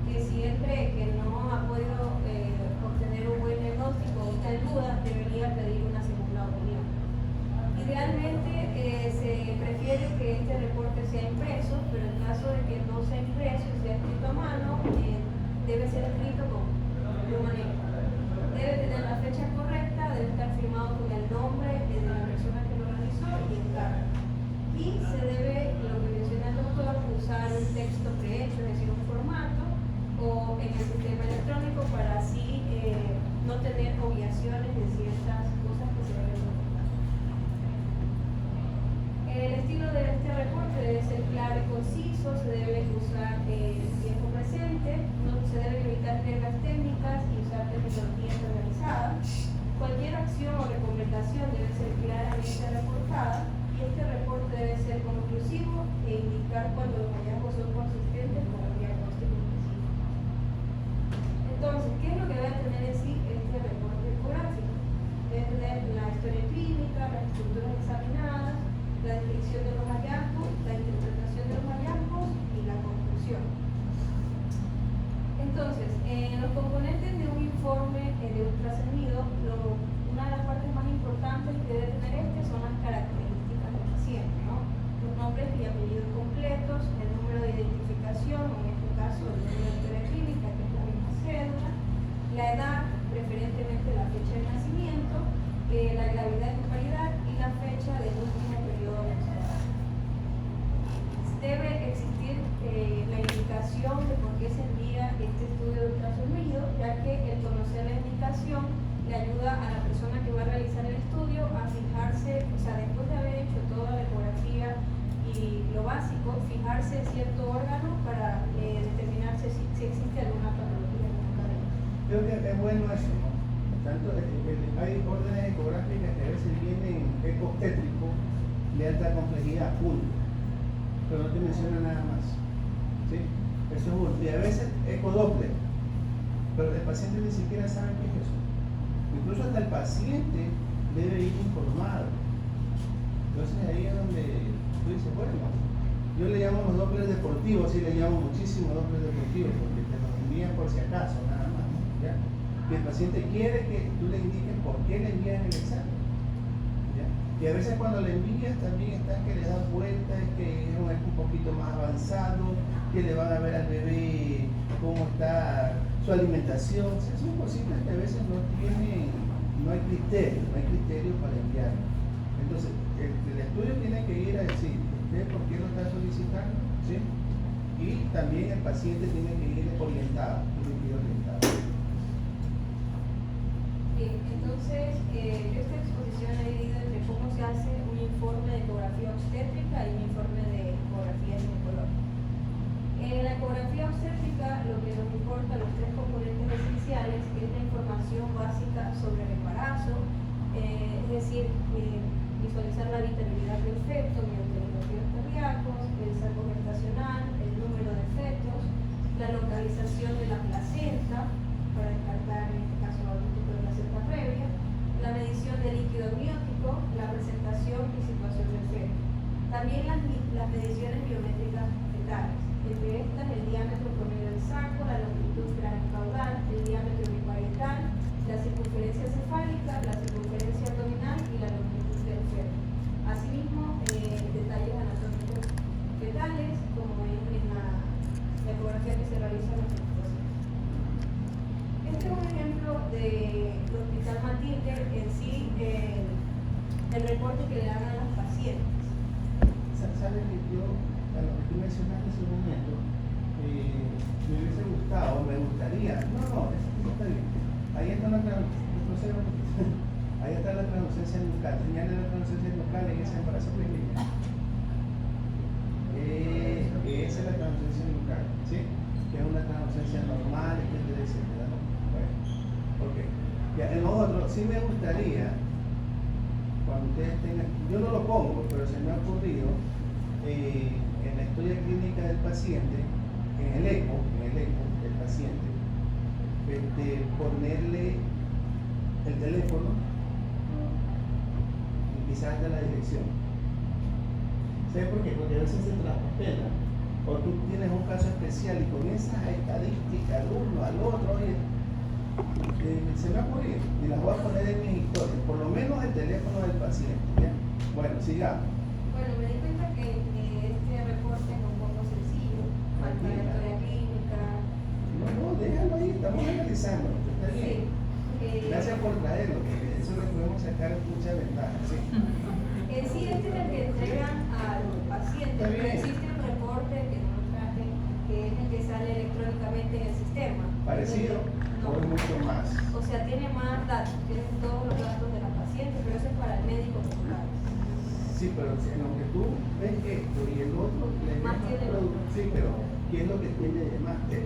que si él cree que no ha podido obtener un buen diagnóstico o está en duda, debería pedir una segunda opinión. Idealmente se prefiere que este reporte sea impreso, pero en caso de que no sea impreso y sea escrito a mano, debe ser escrito con pluma negra. Debe tener la fecha correcta, debe estar firmado con el nombre de la persona que lo realizó y el cargo. Y se debe, lo que menciona el doctor, usar un texto prehecho, es decir, un formato, o en el sistema electrónico para así no tener obviaciones de ciertas cosas que se deben notar. El estilo de este reporte debe ser claro y conciso, se debe usar el tiempo presente, no se deben evitar reglas técnicas y usar terminología standardizada. Cualquier acción o recomendación debe ser claramente reportada y este reporte debe ser conclusivo e indicar cuando los hallazgos son consistentes con el diagnóstico específico. Entonces, ¿qué es lo que debe tener en sí este reporte ecográfico? Debe tener la historia clínica, las estructuras examinadas, la descripción de los hallazgos, la interpretación de los hallazgos y la conclusión. Entonces, los componentes de un informe de ultrasonido, una de las partes más importantes que debe tener son las características del paciente, ¿no? Los nombres y apellidos completos, el número de identificación, en este caso el número de historia clínica, que es la misma cédula, la edad, preferentemente la fecha de nacimiento, la gravedad y disparidad y la fecha del último periodo menstrual. Debe existir la indicación de por qué se envía este estudio de ultrasonido, ya que el conocer la indicación le ayuda a la persona que va a realizar el estudio a fijarse, o sea, después de haber hecho toda la ecografía y lo básico, fijarse en cierto órgano para determinar si existe alguna patología en la cadera. Creo que es bueno eso, ¿no? Tanto hay órdenes ecográficas que a veces vienen ecotétrico de alta complejidad, uno, pero no te menciona nada más, ¿sí? Eso es uno. Y a veces ecodoppler, pero el paciente ni siquiera sabe qué es eso. Incluso hasta el paciente debe ir informado. Entonces ahí es donde tú dices, bueno, yo le llamo los dopplers deportivos, sí le llamo muchísimo dopplers deportivos, porque te los envían por si acaso, nada más, ¿ya? Y el paciente quiere que tú le indiques por qué le envían el examen, ¿ya? Y a veces cuando le envías también está que le das vueltas, que es un poquito más avanzado, que le van a ver al bebé cómo está su alimentación. O sea, son cositas que a veces no hay criterio para enviar. Entonces, el estudio tiene que ir a decir, ¿usted por qué lo está solicitando? ¿Sí? Y Y también el paciente tiene que ir orientado, tiene que ir orientado. Bien, entonces, esta exposición ha dividido entre cómo se hace un informe de ecografía obstétrica y un informe de ecografía ginecológica. En la ecografía obstétrica, lo que nos importa, los tres componentes esenciales, es la información básica sobre el embarazo, es decir, visualizar la vitalidad del feto mediante los latidos cardíacos, el saco gestacional, el número de fetos, la localización de la placenta, para descartar en este caso algún tipo de placenta previa, la medición del líquido amniótico, la presentación y situación del feto. También las mediciones biométricas fetales, entre estas el diámetro promedio del saco, la longitud craneocaudal, el diámetro biparietal, la circunferencia cefálica, la circunferencia abdominal y la longitud del feto. Asimismo, detalles anatómicos fetales, como en la ecografía que se realiza en los pacientes. Este es un ejemplo del Hospital Matilde, en sí, el reporte que le dan a los pacientes. ¿Sabes que yo, a lo que tú mencionaste hace un momento, me hubiese gustado, me gustaría, no, eso está bien. Ahí está la ahí está la translucencia nucal, señale la translucencia nucal en ese embarazo pequeño. Esa es la translucencia nucal, ¿sí? Que es una translucencia normal, etcétera, ¿no? Bueno, ok. Ya, en lo otro, sí me gustaría, cuando ustedes tengan, yo no lo pongo, pero se me ha ocurrido, en la historia clínica del paciente, en el eco del paciente, ponerle el teléfono y quizás de la dirección. ¿Sabes por qué? Porque a veces se traspapela. O tú tienes un caso especial y con esas estadísticas al uno, al otro, oye, se me ha ocurrido y las voy a poner en mis historias, por lo menos el teléfono del paciente. ¿Ya? Bueno, sigamos. Bueno, me di cuenta que este reporte es un poco sencillo, falta la historia clínica. No, déjalo ahí, estamos analizando. Está bien. Sí. Gracias por traerlo, porque de eso le podemos sacar mucha ventaja. Sí. En sí, este es el que entregan al paciente, Está pero bien. existe un reporte que no lo traje, que es el que sale electrónicamente en el sistema. Parecido, No. o mucho más. O sea, tiene más datos, tiene todos los datos de la paciente, pero eso es para el médico popular. Sí, pero en lo que tú ves esto y el otro, le Más llamas tiene el otro. sí, pero ¿qué es lo que tiene de más? De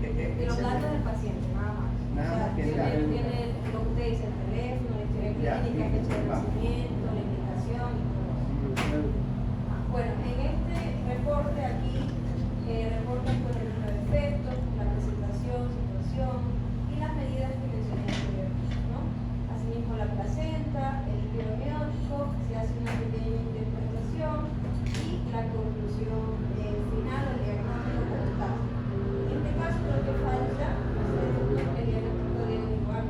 los datos del paciente, nada más. Nada más que tiene, nada. tiene lo que usted dice, el teléfono, la historia Ya, clínica, fecha de vamos. nacimiento, la indicación y todo eso. Bueno, en este reporte aquí, reportan con el número de efectos, la presentación, situación y las medidas que mencioné anteriormente, ¿no? Asimismo la placenta, el líquido amniótico, se hace una pequeña interpretación y la conclusión final del diagnóstico como tal. En este caso lo que falta es el diagnóstico de Iván.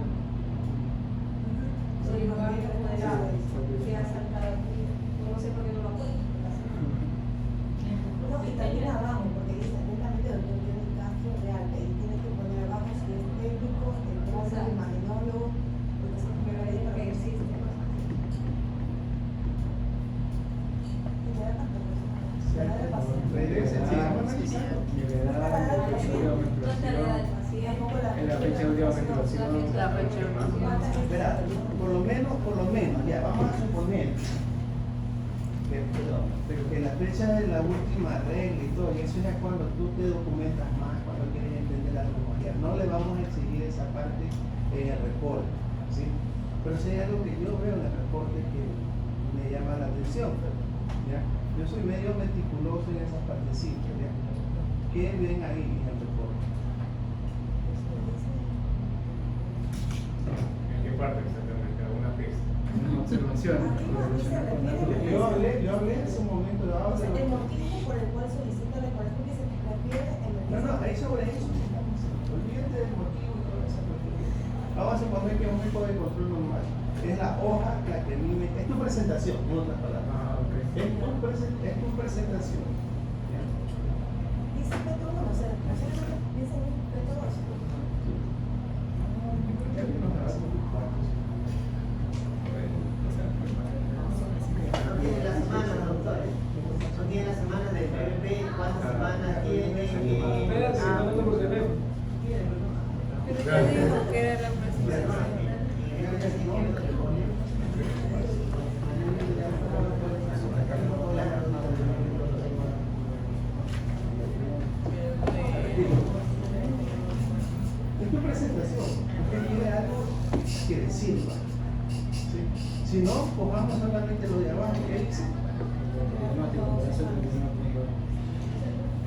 Soy Iván moderado, se ha saltado aquí, no sé por qué no lo acuerdo. No, y también abajo, porque dice netamente de un caso real, que ahí tiene que poner abajo si es técnico, el caso de imaginólogo, porque eso Pero ahí lo que existe. Regresen, sigamos analizando. No está la edad del paciente. En la fecha de última menstruación. La fecha de última menstruación. Espera, por lo menos, ya vamos a suponer que la fecha de la última regla y todo, y eso ya cuando tú te documentas más, cuando quieres entender algo más, ya no le vamos a exigir esa parte en el reporte, ¿sí? Pero si hay algo que yo veo en el reporte que me llama la atención, ¿ya? Yo soy medio meticuloso en esas partecitas, ¿ya? ¿Qué ven ahí en el reporte? ¿En qué parte exactamente? ¿Alguna pista? Una observación. Yo hablé en su momento de O sea, el motivo por el cual solicita la ecografía que se refiere No, ahí sobre eso. Olvídate del motivo y toda esa cuestión. Vamos a suponer que es un método de control normal. Es la hoja la que mide, es tu presentación, en otras palabras. Ah, ok. Es tu presentación. ¿Ya? Dice feto 1, o sea, la persona piensa en un feto 2. Ya que nos hacemos los cuartos. No tiene la semana, doctor. No tiene la semana de PVP, 4 semanas. semana tiene. Espérate, no te por teléfono. Pero ya dijo que era la presentación. Es tu presentación, usted quiere algo que le sirva. ¿Sí? Si no, cojamos solamente lo de abajo, ¿qué dice?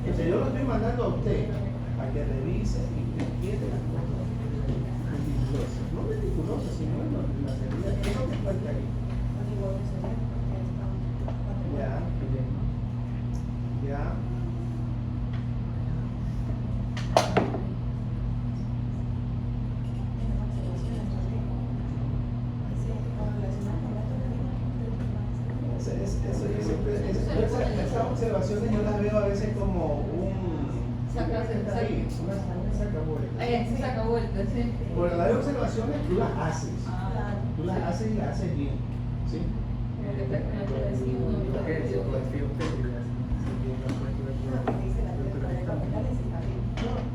Entonces yo lo estoy mandando a usted a que revise y que quiere las cosas meticulosas. No meticulosas, sino en la seguridad. ¿Qué es lo que falta ahí? Ya. Ya. Esas observaciones yo las veo a veces como una sacavuelta. Sí. Por las observaciones tú las haces. Tú las haces y las haces bien. ¿Sí?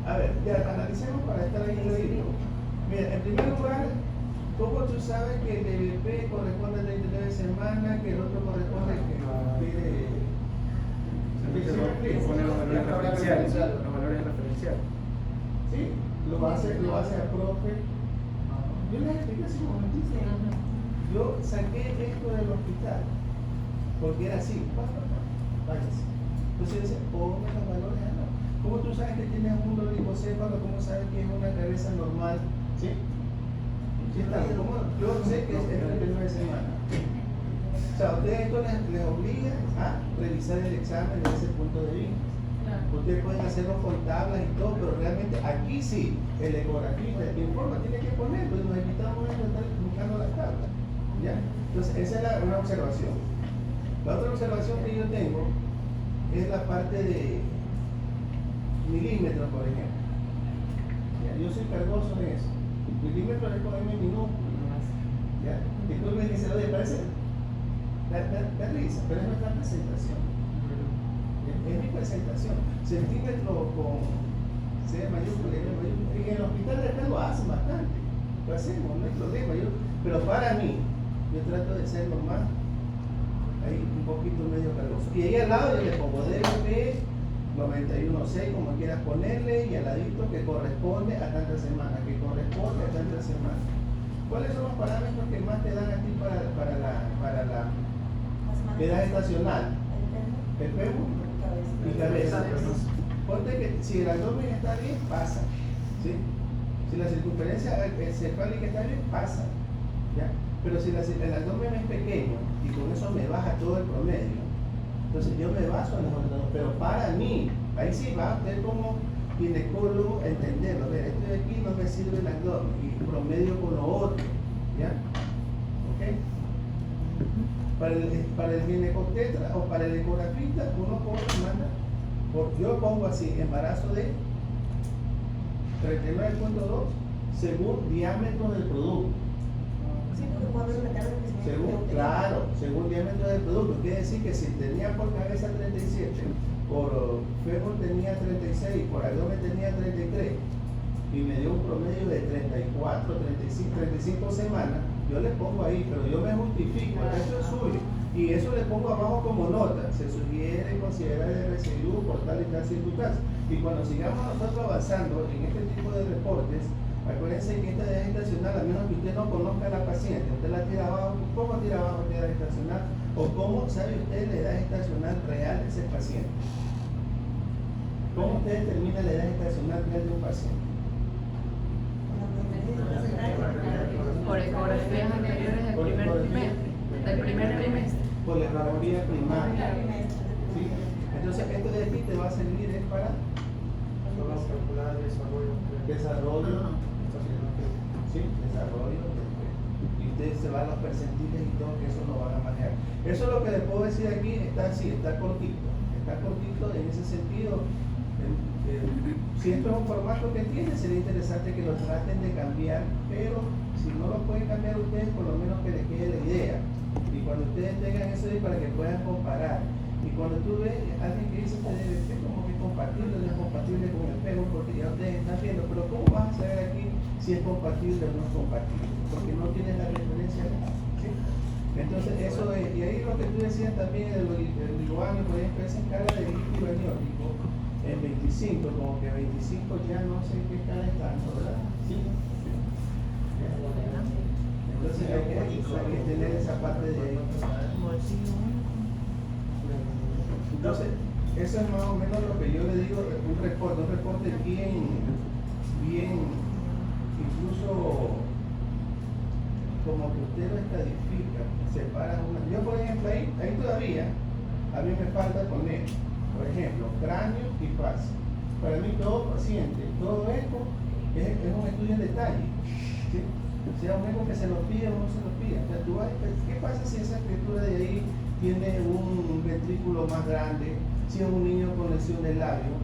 A ver, ya analicemos para estar ahí clarito. Mira, en primer lugar, ¿cómo tú sabes que el DBP corresponde a 39 semanas, que el otro corresponde a que Pone los valores referenciales. Los valores referenciales. ¿Sí? Lo hace a profe. Yo les expliqué hace un momentito. Yo saqué esto del hospital porque era así. Váyase. Entonces dice, ponme los valores. ¿Cómo tú sabes que tienes un dolicocéfalo? ¿Cómo sabes que es una cabeza normal? ¿Sí? ¿Sí está? ¿Cómo? Yo sé que es 39 semanas. O sea, a ustedes esto les obliga a revisar el examen desde ese punto de vista. Ustedes pueden hacerlo con tablas y todo, pero realmente aquí sí, el ecografista, el que informa, tiene que ponerlo y nos evitamos de estar buscando las tablas. ¿Ya? Entonces, esa es una observación. La otra observación que yo tengo es la parte de milímetros, por ejemplo. ¿Ya? Yo soy cargoso en eso. Milímetros es con M minúsculo. ¿Ya? Y tú me dices, oye, parece da risa, pero es nuestra presentación. Es mi presentación. Centímetro con C mayúscula, M mayúscula. En el hospital de acá lo hacen bastante. Lo hacemos, no hay problema. Pero para mí, yo trato de ser normal. Ahí un poquito medio cargoso. Y ahí al lado yo le pongo DBP 91.6, como quieras ponerle, y al ladito que corresponde a tantas semanas, que corresponde a tantas semanas. ¿Cuáles son los parámetros que más te dan a ti para la edad estacional? El fémur y cabeza. Ponte que si el abdomen está bien, pasa. ¿Sí? Si la circunferencia cefálica está bien, pasa. ¿Ya? Pero si el abdomen es pequeño y con eso me baja todo el promedio, entonces yo me baso en los ordenadores. Pero para mí, ahí sí va a usted como ginecólogo entenderlo. A ver, esto de aquí no me sirve el abdomen y promedio con lo otro. ¿Ya? ¿Ok? Para el ginecostetra o para el ecografista, uno manda, yo pongo así, embarazo de 39.2 según diámetro del producto. Según diámetro del producto. Quiere decir que si tenía por cabeza 37, por fémur tenía 36, por abdomen tenía 33, y me dio un promedio de 34, 35 semanas, yo le pongo ahí, pero yo me justifico, eso es suyo, y eso le pongo abajo como nota. Se sugiere considerar el residuo por tal y tal circunstancia. Y cuando sigamos nosotros avanzando en este tipo de reportes, acuérdense que esta edad estacional, a menos que usted no conozca a la paciente, usted la tira abajo. ¿Cómo tira abajo la edad estacional? ¿O cómo sabe usted la edad estacional real de ese paciente? ¿Cómo usted determina la edad estacional real de un paciente? Por ecografías anteriores del primer trimestre. Por la ecografía primaria. ¿Sí? Entonces, esto de aquí te va a servir es para calcular desarrollo. ¿Sí? Desarrollo. Y ustedes se van a los percentiles y todo, que eso lo van a manejar. Eso es lo que les puedo decir aquí, está así, está cortito. Está cortito en ese sentido. Si esto es un formato que tiene, sería interesante que lo traten de cambiar, pero si no lo pueden cambiar ustedes, por lo menos que les quede la idea. Y cuando ustedes tengan eso ahí para que puedan comparar. Y cuando tú ves a alguien que dice que debe ser como que compartir. compatible o no es compatible con el espejo, porque ya ustedes están viendo, pero ¿cómo vas a saber aquí si es compatible o no es compatible? Porque no tienes la referencia, ¿sí? Entonces, eso es, y ahí lo que tú decías también, el oligoano, por ejemplo, esa escala de líquido aniótico, en 25, como que 25 ya no sé qué escala está, ¿verdad? Sí. Entonces hay que tener esa parte de ahí. Entonces, eso es más o menos lo que yo le digo, un reporte bien, incluso como que usted lo estadifica, separa una. Yo, por ejemplo, ahí todavía, a mí me falta poner, por ejemplo, cráneo y fase. Para mí, todo paciente, todo esto es un estudio en detalle, ¿sí? Sea un eco que se lo pida o no se lo pida. O sea, tú vas, ¿qué pasa si esa criatura de ahí tiene un ventrículo más grande? Si es un niño con lesión del labio,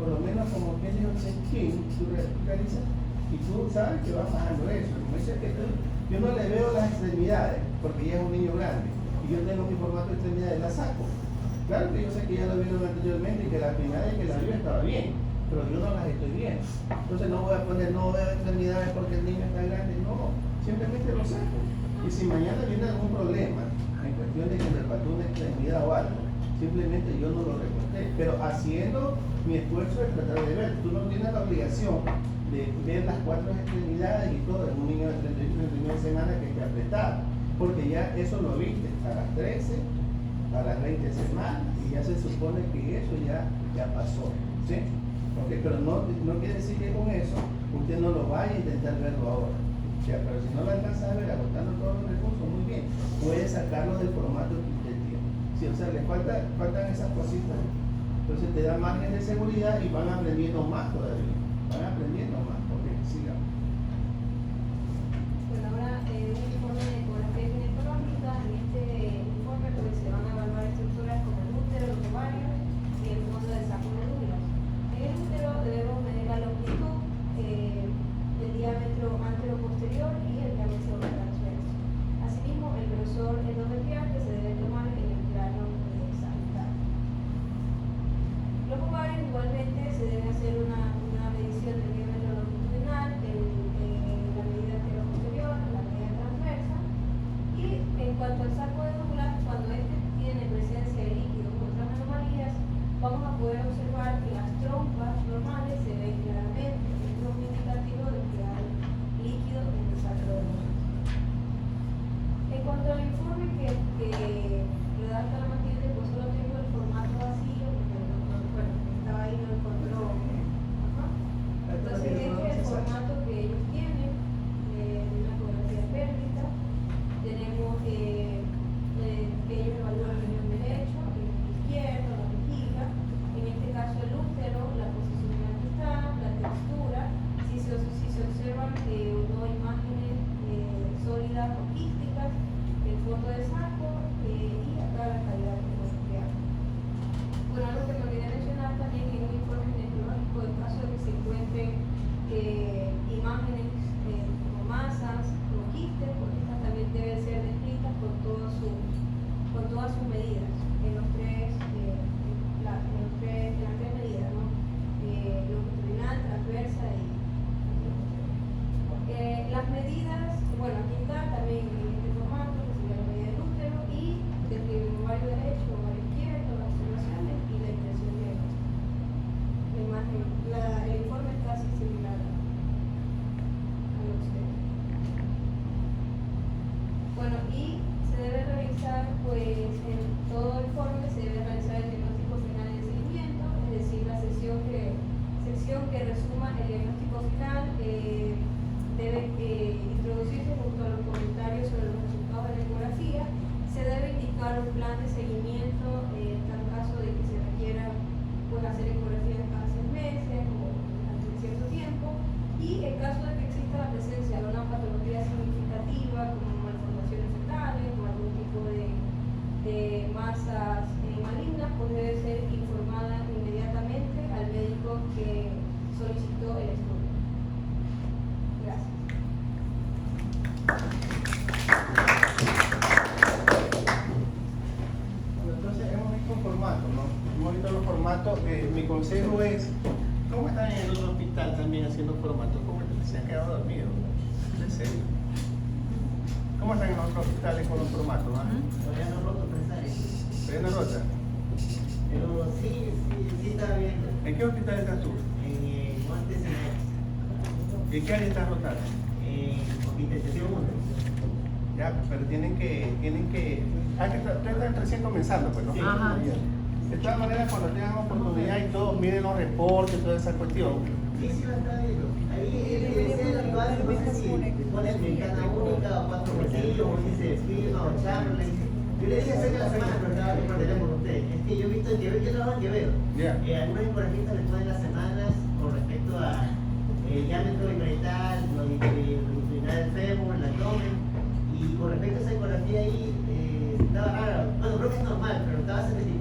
por lo menos como que dijo King, tú realizas y tú sabes que va bajando eso. Como dice que yo no le veo las extremidades porque ya es un niño grande y yo tengo mi formato de extremidades, la saco. Claro que yo sé que ya lo vieron anteriormente y que la primera vez que la vio estaba bien, pero yo no las estoy viendo. Entonces no voy a poner, no veo extremidades porque el niño está grande, no, simplemente lo saco. Y si mañana viene algún problema en cuestión de que me faltó una extremidad o algo, simplemente yo no lo recorté, pero haciendo mi esfuerzo de tratar de ver. Tú no tienes la obligación de ver las 4 extremidades y todo en un niño de 31 semanas que esté apretado, porque ya eso lo viste a las 13, a las 20 semanas, y ya se supone que eso ya pasó, ¿sí? Okay, pero no quiere decir que con eso usted no lo vaya a intentar verlo ahora. Ya, pero si no lo alcanza a ver agotando todos los recursos, muy bien, puede sacarlo del formato que usted tiene. Sí, o sea, le faltan esas cositas. Entonces te da margen de seguridad y van aprendiendo más todavía. Van aprendiendo más. Ok, sigamos. Bueno, ahora un informe de ecografía ginecológica. En este informe pues, se van a evaluar estructuras como el útero, los ovarios y el fondo de saco de números. En el útero debemos medir la longitud, el diámetro antero-posterior y el diámetro transverso. Asimismo, el grosor endometrial que se debe tomar en el plano sagital. Los ovarios igualmente se debe hacer una medición del diámetro longitudinal, la medida antero-posterior, la medida transversa. Y en cuanto al saco de números, cuando este tiene presencia de líquidos u otras anomalías, vamos a poder observar que las trompas normales se ven claramente. Esto es un indicativo de que hay líquido en el saco de números. En cuanto al informe que redacta la Matilde, pues solo tengo el formato vacío, bueno, estaba ahí, no encontró. Ajá. Entonces este es el formato que ellos tienen, una ecografía pélvica. Tenemos que ellos evalúan el riñón derecho, el riñón izquierdo, la vejiga, en este caso el útero, la posición en la que está, la textura, si se observan o no imágenes sólidas o quísticas, el fondo de saco y acá la calidad endoscopial. Bueno, algo que me olvidé mencionar también en un informe ginecológico, en caso de que se encuentren imágenes como masas o quistes, porque estas también deben ser descritas con todas sus medidas, en las tres medidas, ¿no? Longitudinal, transversa y las medidas, bueno, aquí está también en este formato, que sería la medida del útero y desde el ovario derecho, ovario izquierdo, las observaciones y la impresión de la imagen. El informe es casi similar a lo que usted. Bueno, y se debe realizar, pues, en todo el informe se debe realizar el diagnóstico final de seguimiento, es decir, la sección que resuma el diagnóstico final debe introducirse junto a los comentarios sobre los resultados de la ecografía. Se debe indicar un plan de seguimiento en tal caso de que se requiera pues, hacer ecografías cada 6 meses o durante cierto tiempo, y en caso de que exista la presencia de una patología significativa como malformaciones fetales o algún tipo de masas malignas, pues debe ser informada inmediatamente al médico que solicitó el estudio. Gracias. Bueno, entonces hemos visto un formato, ¿no? Hemos visto los formatos. Mi mi consejo es, ¿cómo están en el otro hospital también haciendo formatos? ¿Cómo se han quedado dormidos? ¿En serio? ¿Cómo están en los otros hospitales con los formatos? ¿Ah? Todavía no roto, pero ¿Todavía no rota? pero sí está bien. ¿En qué hospital estás tú? En Montes ¿Y en qué área estás rotando? en Hospitalización 1. Ya, pero tienen que, ustedes están recién comenzando, pues, ¿no? Sí. Ajá. De todas maneras, cuando tengan oportunidad y todo, miren los reportes, toda esa cuestión. Sí, lo está viendo. Ahí el que desea lo hace, no sé si ponen ventana única o 4 bolsillos, o si se firma o charla. Yo le dije hace que la semana, pero estaba bien por teléfono con ustedes. Es que yo he visto en Quevedo, yo trabajo en Quevedo. Ya. Algunos ecografistas le ponen las semanas con respecto a el diámetro parietal, longitudinal del fémur, el abdomen. Y con respecto a esa ecografía ahí, estaba rara. Bueno, creo que es normal, pero estaba 74.